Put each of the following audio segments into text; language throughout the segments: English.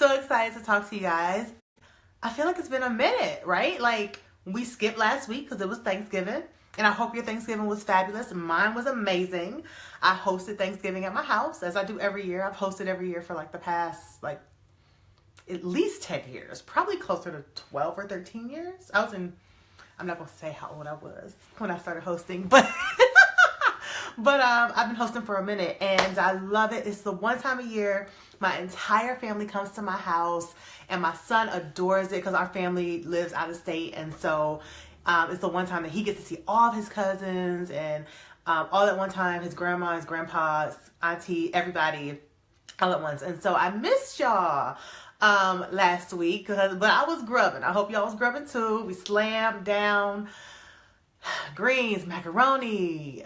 so excited to talk to you guys. I feel like it's been a minute, right? Like, we skipped last week because it was Thanksgiving. And I hope your Thanksgiving was fabulous. Mine was amazing. I hosted Thanksgiving at my house, as I do every year. I've hosted every year for like the past, like, at least 10 years. Probably closer to 12 or 13 years. I'm not going to say how old I was when I started hosting, but... But I've been hosting for a minute and I love it. It's the one time a year my entire family comes to my house, and my son adores it because our family lives out of state. And so it's the one time that he gets to see all of his cousins and all at one time, his grandma, his grandpa, his auntie, everybody all at once. And so I missed y'all last week, but I was grubbing. I hope y'all was grubbing too. We slammed down greens, macaroni,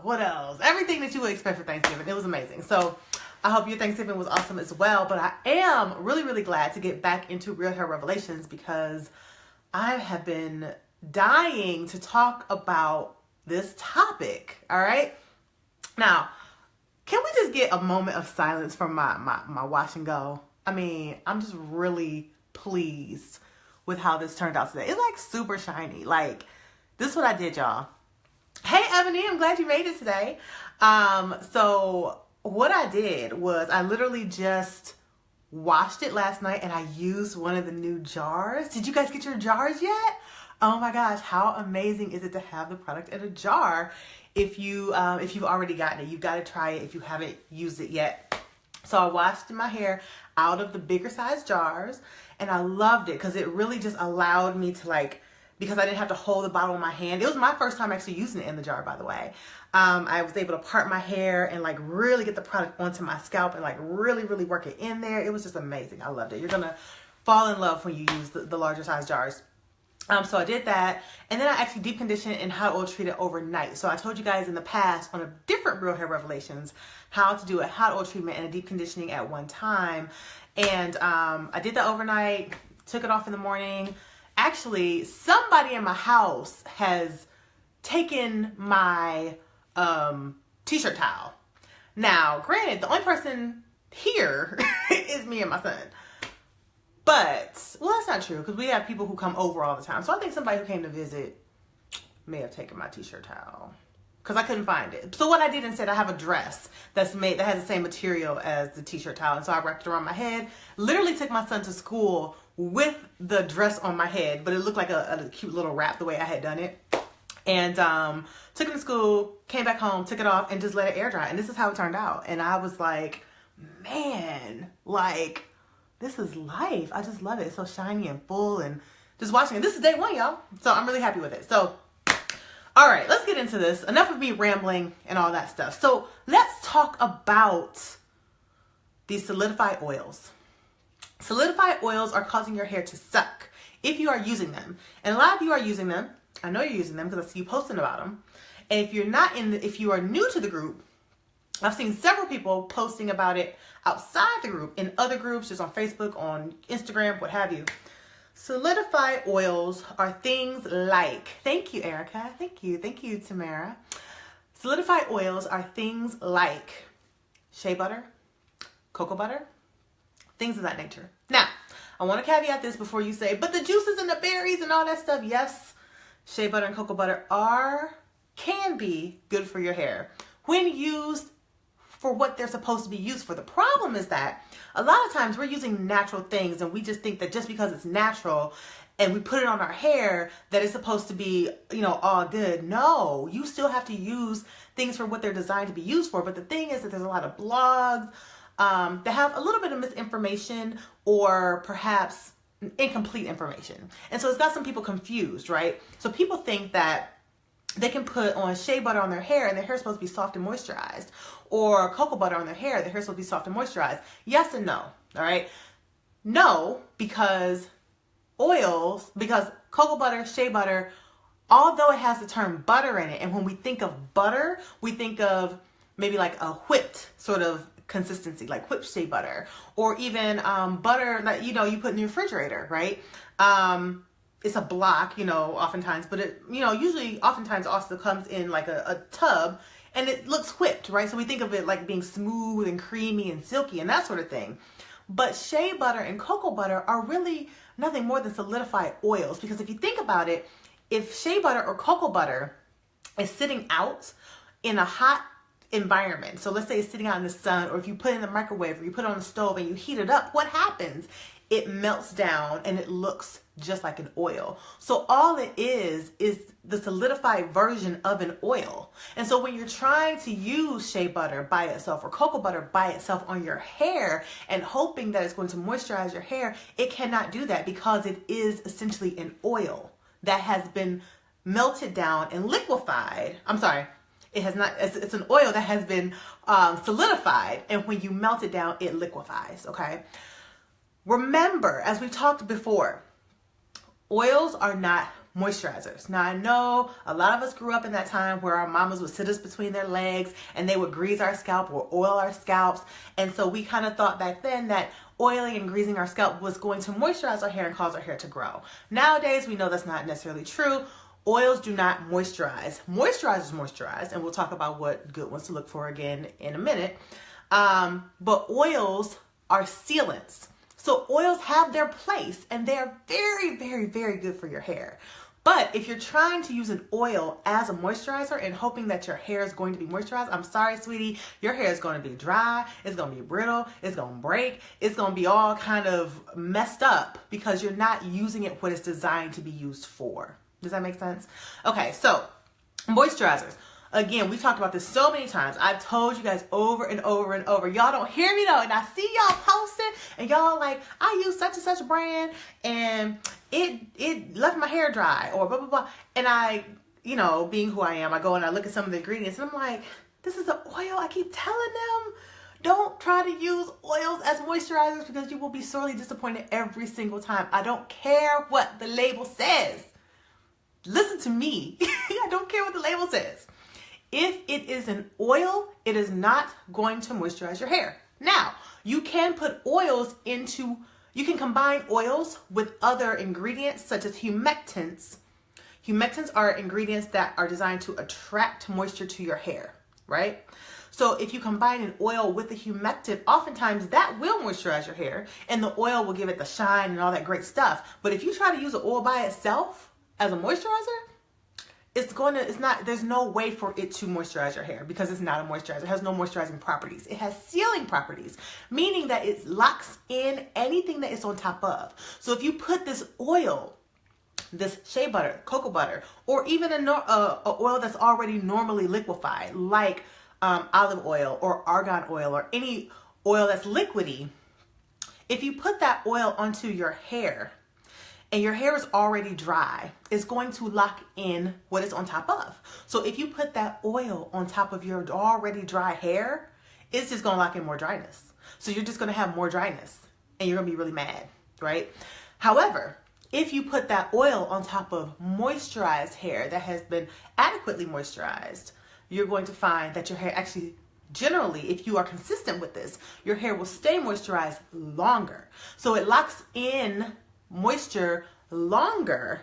what else? Everything that you would expect for Thanksgiving. It was amazing. So I hope your Thanksgiving was awesome as well. But I am really, really glad to get back into Real Hair Revelations because I have been dying to talk about this topic. All right. Now, can we just get a moment of silence from my wash and go? I mean, I'm just really pleased with how this turned out today. It's like super shiny. Like, this is what I did, y'all. Hey, Ebony, I'm glad you made it today. So what I did was I literally just washed it last night and I used one of the new jars. Did you guys get your jars yet? Oh my gosh, how amazing is it to have the product in a jar? If you've already gotten it, you've got to try it if you haven't used it yet. So I washed my hair out of the bigger size jars and I loved it because it really just allowed me to because I didn't have to hold the bottle in my hand. It was my first time actually using it in the jar, by the way. I was able to part my hair and really get the product onto my scalp and really, really work it in there. It was just amazing. I loved it. You're gonna fall in love when you use the larger size jars. So I did that, and then I actually deep conditioned and hot oil treated overnight. So I told you guys in the past on a different Real Hair Revelations how to do a hot oil treatment and a deep conditioning at one time. And I did that overnight, took it off in the morning. Actually, somebody in my house has taken my t-shirt towel. Now, granted, the only person here is me and my son. But, well, that's not true because we have people who come over all the time. So I think somebody who came to visit may have taken my t-shirt towel because I couldn't find it. So what I did instead, I have a dress that has the same material as the t-shirt towel. And so I wrapped it around my head, literally took my son to school with the dress on my head, but it looked like a cute little wrap the way I had done it. And took him to school, came back home, took it off, and just let it air dry. And this is how it turned out. And I was like, man, this is life. I just love it. It's so shiny and full and just watching it. This is day one, y'all. So I'm really happy with it. So, all right, let's get into this. Enough of me rambling and all that stuff. So let's talk about these solidified oils. Solidified oils are causing your hair to suck if you are using them. And a lot of you are using them. I know you're using them because I see you posting about them. And if you're not if you are new to the group, I've seen several people posting about it outside the group, in other groups, just on Facebook, on Instagram, what have you. Solidified oils are things like, thank you, Erica. Thank you, Tamara. Solidified oils are things like shea butter, cocoa butter, things of that nature. Now, I want to caveat this before you say, but the juices and the berries and all that stuff, yes, shea butter and cocoa butter can be good for your hair when used for what they're supposed to be used for. The problem is that a lot of times we're using natural things and we just think that just because it's natural and we put it on our hair that it's supposed to be, all good. No, you still have to use things for what they're designed to be used for. But the thing is that there's a lot of blogs that have a little bit of misinformation or perhaps incomplete information. And so it's got some people confused, right? So people think that they can put on shea butter on their hair and their hair is supposed to be soft and moisturized, or cocoa butter on their hair is supposed to be soft and moisturized. Yes and no. All right. No, because cocoa butter, shea butter, although it has the term butter in it, and when we think of butter, we think of maybe like a whipped sort of consistency, like whipped shea butter, or even butter that you put in the refrigerator, right? It's a block, oftentimes, but it, usually oftentimes also comes in like a tub and it looks whipped, right? So we think of it like being smooth and creamy and silky and that sort of thing. But shea butter and cocoa butter are really nothing more than solidified oils, because if you think about it, if shea butter or cocoa butter is sitting out in a hot environment, so let's say it's sitting out in the sun, or if you put it in the microwave, or you put it on the stove and you heat it up, what happens? It melts down and it looks just like an oil. So all it is the solidified version of an oil. And so when you're trying to use shea butter by itself or cocoa butter by itself on your hair and hoping that it's going to moisturize your hair, it cannot do that, because it is essentially an oil that has been melted down and liquefied. I'm sorry. It has not, it's an oil that has been solidified, and when you melt it down, it liquefies, okay? Remember, as we talked before, oils are not moisturizers. Now, I know a lot of us grew up in that time where our mamas would sit us between their legs and they would grease our scalp or oil our scalps. And so we kind of thought back then that oiling and greasing our scalp was going to moisturize our hair and cause our hair to grow. Nowadays, we know that's not necessarily true. Oils do not moisturize. Moisturizers moisturize, and we'll talk about what good ones to look for again in a minute. But oils are sealants. So oils have their place, and they're very, very, very good for your hair. But if you're trying to use an oil as a moisturizer and hoping that your hair is going to be moisturized, I'm sorry, sweetie, your hair is going to be dry, it's going to be brittle, it's going to break, it's going to be all kind of messed up because you're not using it what it's designed to be used for. Does that make sense? Okay, so moisturizers. Again, we talked about this so many times. I've told you guys over and over and over. Y'all don't hear me though. And I see y'all posting and y'all like, I use such and such brand and it left my hair dry or blah, blah, blah. And I, you know, being who I am, I go and I look at some of the ingredients and I'm like, this is an oil. I keep telling them, don't try to use oils as moisturizers because you will be sorely disappointed every single time. I don't care what the label says. Listen to me. I don't care what the label says. If it is an oil, it is not going to moisturize your hair. Now, you can put oils into, you can combine oils with other ingredients such as humectants. Humectants are ingredients that are designed to attract moisture to your hair, right? So if you combine an oil with a humectant, oftentimes that will moisturize your hair and the oil will give it the shine and all that great stuff. But if you try to use an oil by itself as a moisturizer, there's no way for it to moisturize your hair because it's not a moisturizer. It has no moisturizing properties. It has sealing properties, meaning that it locks in anything that it's on top of. So if you put this oil, this shea butter, cocoa butter, or even a oil that's already normally liquefied, like olive oil or argan oil or any oil that's liquidy, if you put that oil onto your hair, and your hair is already dry, it's going to lock in what it's on top of. So if you put that oil on top of your already dry hair, it's just gonna lock in more dryness. So you're just gonna have more dryness and you're gonna be really mad, right? However, if you put that oil on top of moisturized hair that has been adequately moisturized, you're going to find that your hair actually, generally, if you are consistent with this, your hair will stay moisturized longer. So it locks in moisture longer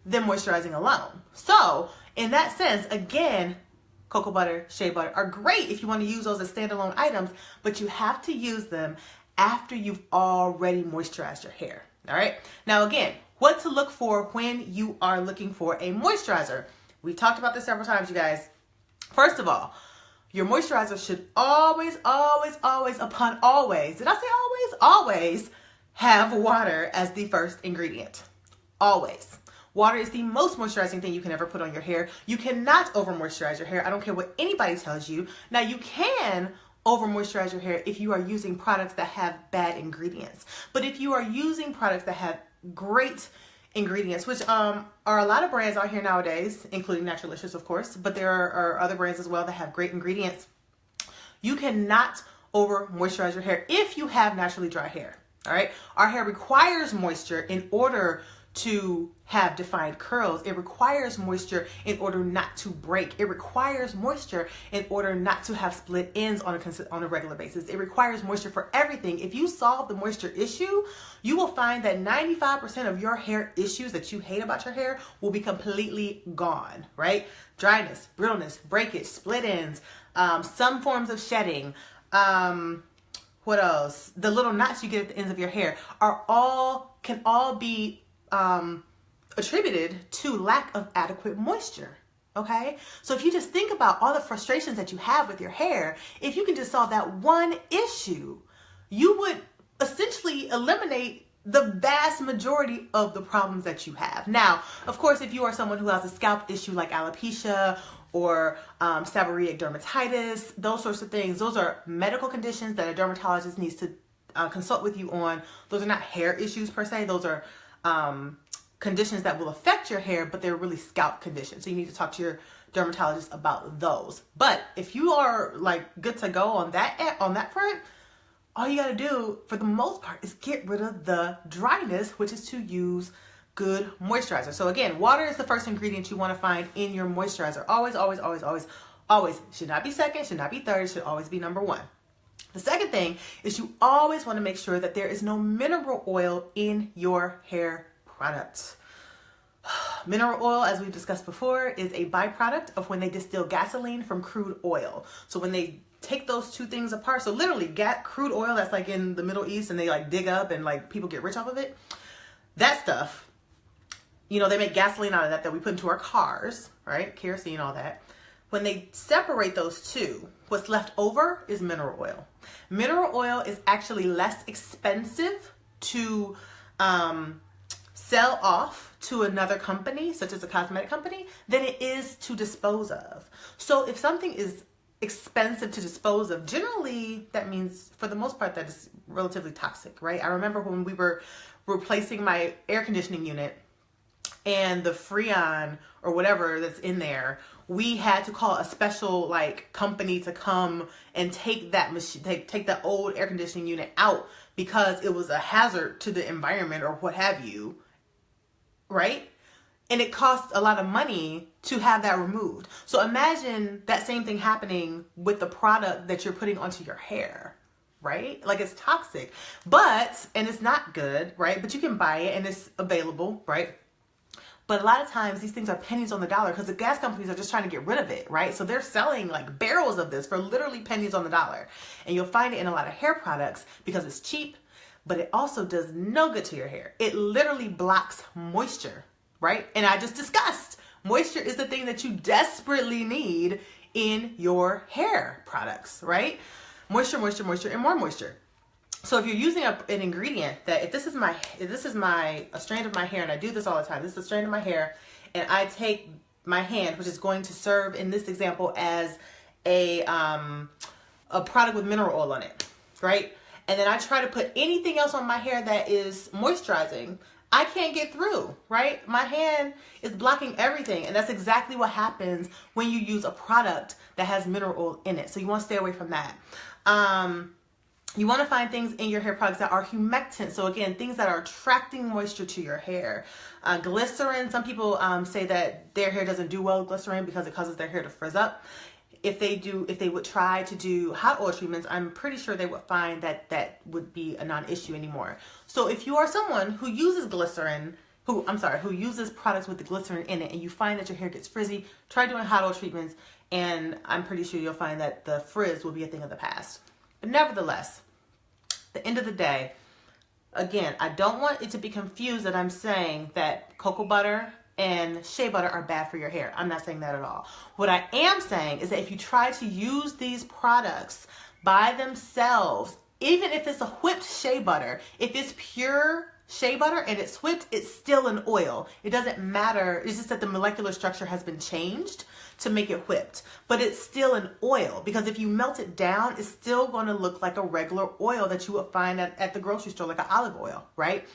than moisturizing alone. So in that sense, again, cocoa butter, shea butter are great if you want to use those as standalone items, but you have to use them after you've already moisturized your hair. All right. Now, again, what to look for when you are looking for a moisturizer. We've talked about this several times, you guys. First of all, your moisturizer should always, always, always, upon always, did I say always? Always have water as the first ingredient. Always. Water is the most moisturizing thing you can ever put on your hair. You cannot over moisturize your hair. I don't care what anybody tells you. Now, you can over moisturize your hair if you are using products that have bad ingredients. But if you are using products that have great ingredients, which are a lot of brands out here nowadays, including Naturalicious, of course, but there are other brands as well that have great ingredients, you cannot over moisturize your hair if you have naturally dry hair. All right. Our hair requires moisture in order to have defined curls. It requires moisture in order not to break. It requires moisture in order not to have split ends on a regular basis. It requires moisture for everything. If you solve the moisture issue, you will find that 95% of your hair issues that you hate about your hair will be completely gone, right? Dryness, brittleness, breakage, split ends, some forms of shedding, what else? The little knots you get at the ends of your hair can all be attributed to lack of adequate moisture. Okay, so if you just think about all the frustrations that you have with your hair, if you can just solve that one issue, you would essentially eliminate the vast majority of the problems that you have. Now, of course, if you are someone who has a scalp issue like alopecia or seborrheic dermatitis, those sorts of things, those are medical conditions that a dermatologist needs to consult with you on. Those are not hair issues per se. Those are conditions that will affect your hair, but they're really scalp conditions. So you need to talk to your dermatologist about those. But if you are like good to go on that front, all you got to do for the most part is get rid of the dryness, which is to use good moisturizer. So again, water is the first ingredient you want to find in your moisturizer. Always, always, always, always, always. Should not be second, should not be third, should always be number one. The second thing is you always want to make sure that there is no mineral oil in your hair product. Mineral oil, as we've discussed before, is a byproduct of when they distill gasoline from crude oil. So when they take those two things apart, so literally crude oil that's like in the Middle East and they like dig up and like people get rich off of it, that stuff, you know, they make gasoline out of that we put into our cars, right? Kerosene, all that. When they separate those two, what's left over is mineral oil. Mineral oil is actually less expensive to sell off to another company, such as a cosmetic company, than it is to dispose of. So if something is expensive to dispose of, generally that means for the most part that it's relatively toxic, right? I remember when we were replacing my air conditioning unit and the Freon or whatever that's in there, we had to call a special like company to come and take that machine, take that old air conditioning unit out because it was a hazard to the environment or what have you, right? And it costs a lot of money to have that removed. So imagine that same thing happening with the product that you're putting onto your hair, right? Like it's toxic, and it's not good, right? But you can buy it and it's available, right? But a lot of times these things are pennies on the dollar because the gas companies are just trying to get rid of it, right? So they're selling like barrels of this for literally pennies on the dollar. And you'll find it in a lot of hair products because it's cheap, but it also does no good to your hair. It literally blocks moisture, right? And I just discussed, moisture is the thing that you desperately need in your hair products, right? Moisture, moisture, moisture, and more moisture. So if you're using an ingredient that, if this is a strand of my hair, and I do this all the time, this is a strand of my hair, and I take my hand, which is going to serve in this example as a product with mineral oil on it, right? And then I try to put anything else on my hair that is moisturizing, I can't get through, right? My hand is blocking everything. And that's exactly what happens when you use a product that has mineral oil in it. So you want to stay away from that. You want to find things in your hair products that are humectant. So again, things that are attracting moisture to your hair. Glycerin, some people say that their hair doesn't do well with glycerin because it causes their hair to frizz up. If they would try to do hot oil treatments, I'm pretty sure they would find that that would be a non-issue anymore. So if you are someone who uses who uses products with the glycerin in it, and you find that your hair gets frizzy, try doing hot oil treatments, and I'm pretty sure you'll find that the frizz will be a thing of the past. But nevertheless, at the end of the day, again, I don't want it to be confused that I'm saying that cocoa butter and shea butter are bad for your hair. I'm not saying that at all. What I am saying is that if you try to use these products by themselves, even if it's a whipped shea butter, if it's pure shea butter and it's whipped, it's still an oil. It doesn't matter. It's just that the molecular structure has been changed to make it whipped, but it's still an oil, because if you melt it down, it's still going to look like a regular oil that you would find at the grocery store, like an olive oil, right?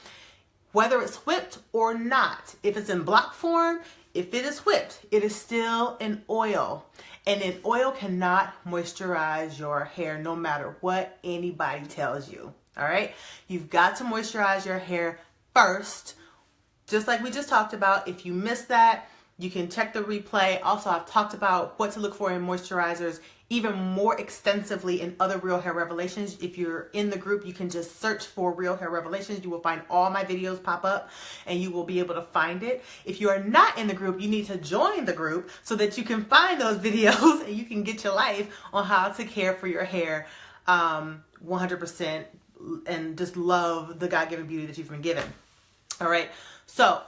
Whether it's whipped or not, if it's in block form, if it is whipped, it is still an oil. And an oil cannot moisturize your hair no matter what anybody tells you. All right? You've got to moisturize your hair first. Just like we just talked about. If you missed that, you can check the replay. Also, I've talked about what to look for in moisturizers even more extensively in other Real Hair Revelations. If you're in the group, you can just search for Real Hair Revelations. You will find all my videos pop up and you will be able to find it. If you are not in the group, you need to join the group so that you can find those videos and you can get your life on how to care for your hair 100% and just love the God-given beauty that you've been given. All right. So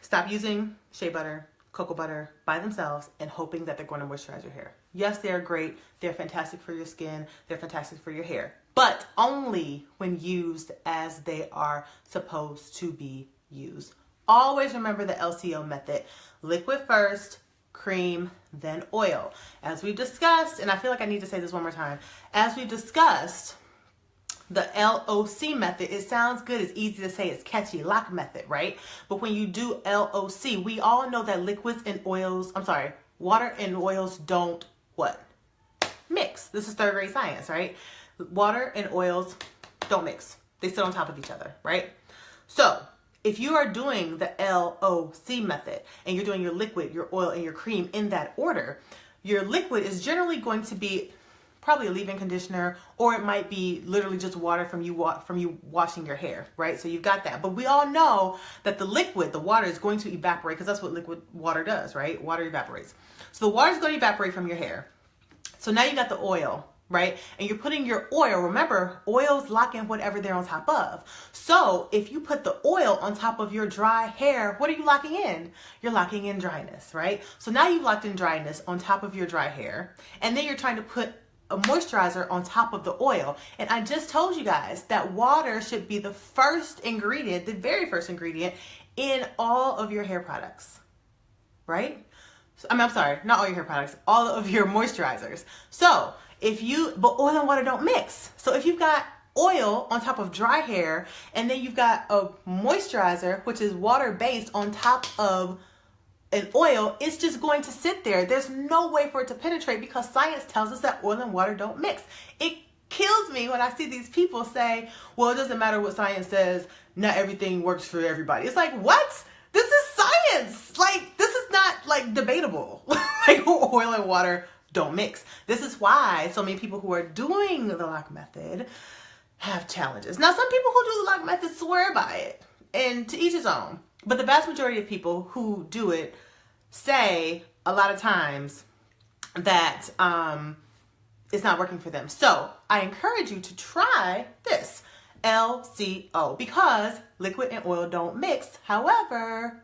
stop using shea butter, cocoa butter by themselves and hoping that they're going to moisturize your hair. Yes, they're great. They're fantastic for your skin. They're fantastic for your hair, but only when used as they are supposed to be used. Always remember the LCO method. Liquid first, cream, then oil. As we've discussed, and I feel like I need to say this one more time, as we've discussed, the LOC method, it sounds good, it's easy to say, it's catchy, lock method, right? But when you do LOC, we all know that liquids and oils, water and oils don't what? Mix. This is third grade science, right? Water and oils don't mix. They sit on top of each other, right? So if you are doing the LOC method and you're doing your liquid, your oil, and your cream in that order, your liquid is generally going to be probably a leave-in conditioner, or it might be literally just water from you washing your hair, right? So you've got that. But we all know that the liquid, the water, is going to evaporate because that's what liquid water does, right? Water evaporates. So the water is going to evaporate from your hair. So now you got the oil, right? And you're putting your oil, remember, oils lock in whatever they're on top of. So if you put the oil on top of your dry hair, what are you locking in? You're locking in dryness, right? So now you've locked in dryness on top of your dry hair, and then you're trying to put a moisturizer on top of the oil. And I just told you guys that water should be the first ingredient, the very first ingredient in all of your hair products, right? So, I'm sorry, not all your hair products, all of your moisturizers. So but oil and water don't mix. So if you've got oil on top of dry hair, and then you've got a moisturizer, which is water-based, on top of an oil, it's just going to sit there. There's no way for it to penetrate because science tells us that oil and water don't mix. It kills me when I see these people say, well, it doesn't matter what science says, not everything works for everybody. It's like, what? This is science. Like, this is not like debatable. Like, oil and water don't mix. This is why so many people who are doing the lock method have challenges. Now, some people who do the lock method swear by it, and to each his own. But the vast majority of people who do it say a lot of times that it's not working for them. So I encourage you to try this LCO because liquid and oil don't mix. However,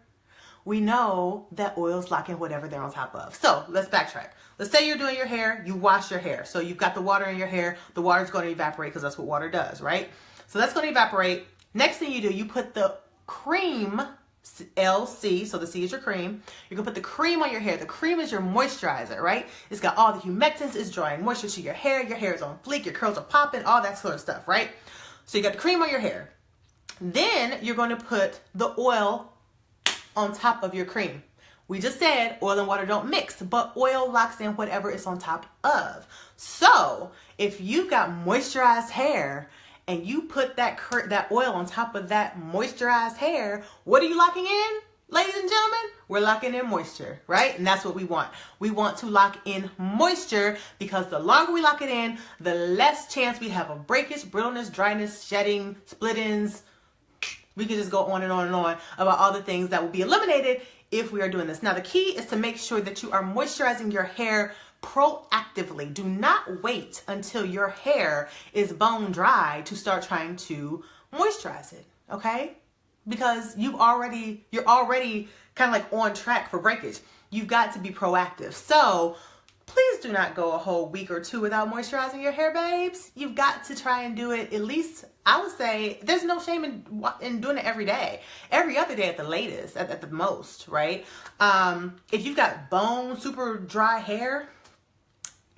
we know that oils lock in whatever they're on top of. So let's backtrack. Let's say you're doing your hair, you wash your hair. So you've got the water in your hair. The water's going to evaporate because that's what water does, right? So that's going to evaporate. Next thing you do, you put the cream, LC, so the C is your cream. You're gonna put the cream on your hair. The cream is your moisturizer, right? It's got all the humectants, it's drawing moisture to your hair is on fleek, your curls are popping, all that sort of stuff, right? So you got the cream on your hair. Then you're going to put the oil on top of your cream. We just said oil and water don't mix, but oil locks in whatever it's on top of. So if you've got moisturized hair and you put that oil on top of that moisturized hair, what are you locking in, ladies and gentlemen? We're locking in moisture, right? And that's what we want. We want to lock in moisture because the longer we lock it in, the less chance we have of breakage, brittleness, dryness, shedding, split-ends. We could just go on and on and on about all the things that will be eliminated if we are doing this. Now, the key is to make sure that you are moisturizing your hair proactively. Do not wait until your hair is bone dry to start trying to moisturize it, okay? Because you're already kind of like on track for breakage. You've got to be proactive. So please do not go a whole week or two without moisturizing your hair, babes. You've got to try and do it at least, I would say, there's no shame in doing it every day. Every other day at the latest, at the most, right? If you've got bone, super dry hair,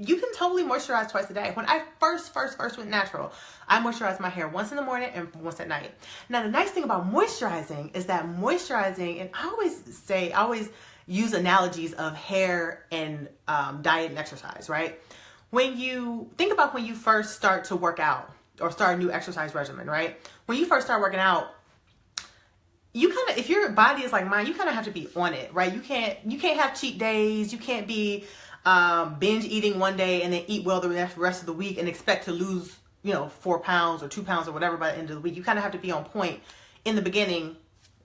you can totally moisturize twice a day. When I first went natural, I moisturized my hair once in the morning and once at night. Now, the nice thing about moisturizing is that moisturizing, and I always use analogies of hair and diet and exercise, right? When you think about when you first start to work out or start a new exercise regimen, right? When you first start working out, you kind of, if your body is like mine, you kind of have to be on it, right? You can't have cheat days. You can't be binge eating one day and then eat well the rest of the week and expect to lose, 4 pounds or 2 pounds or whatever by the end of the week. You kind of have to be on point in the beginning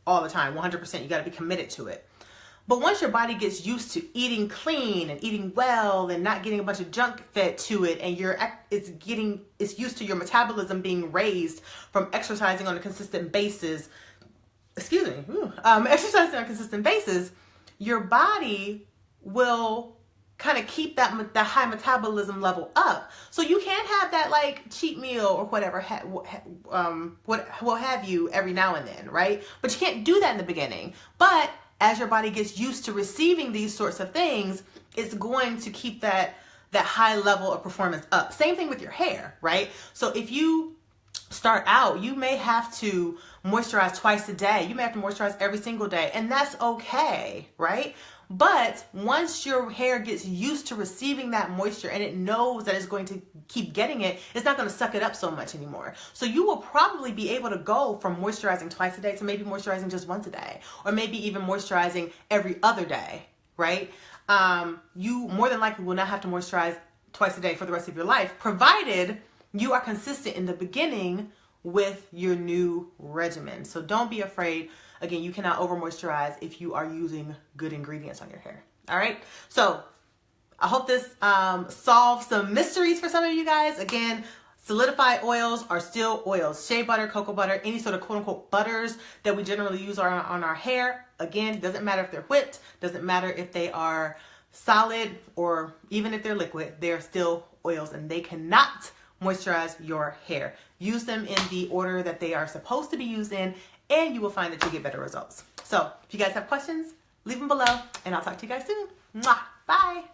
all the time, 100%. You got to be committed to it. But once your body gets used to eating clean and eating well and not getting a bunch of junk fed to it, and it's used to your metabolism being raised from exercising on a consistent basis, exercising on a consistent basis, your body will kind of keep that high metabolism level up. So you can have that like cheat meal or whatever, what have you every now and then, right? But you can't do that in the beginning. But as your body gets used to receiving these sorts of things, it's going to keep that high level of performance up. Same thing with your hair, right? So if you start out, you may have to moisturize twice a day. You may have to moisturize every single day, and that's okay, right? But once your hair gets used to receiving that moisture and it knows that it's going to keep getting it, it's not going to suck it up so much anymore. So you will probably be able to go from moisturizing twice a day to maybe moisturizing just once a day, or maybe even moisturizing every other day, right? You more than likely will not have to moisturize twice a day for the rest of your life, provided you are consistent in the beginning with your new regimen. So don't be afraid. Again, you cannot over moisturize if you are using good ingredients on your hair. All right. So I hope this solves some mysteries for some of you guys. Again, solidified oils are still oils. Shea butter, cocoa butter, any sort of quote unquote butters that we generally use on our hair. Again, doesn't matter if they're whipped, doesn't matter if they are solid, or even if they're liquid, they're still oils and they cannot moisturize your hair. Use them in the order that they are supposed to be used in, and you will find that you get better results. So if you guys have questions, leave them below, and I'll talk to you guys soon. Mwah! Bye.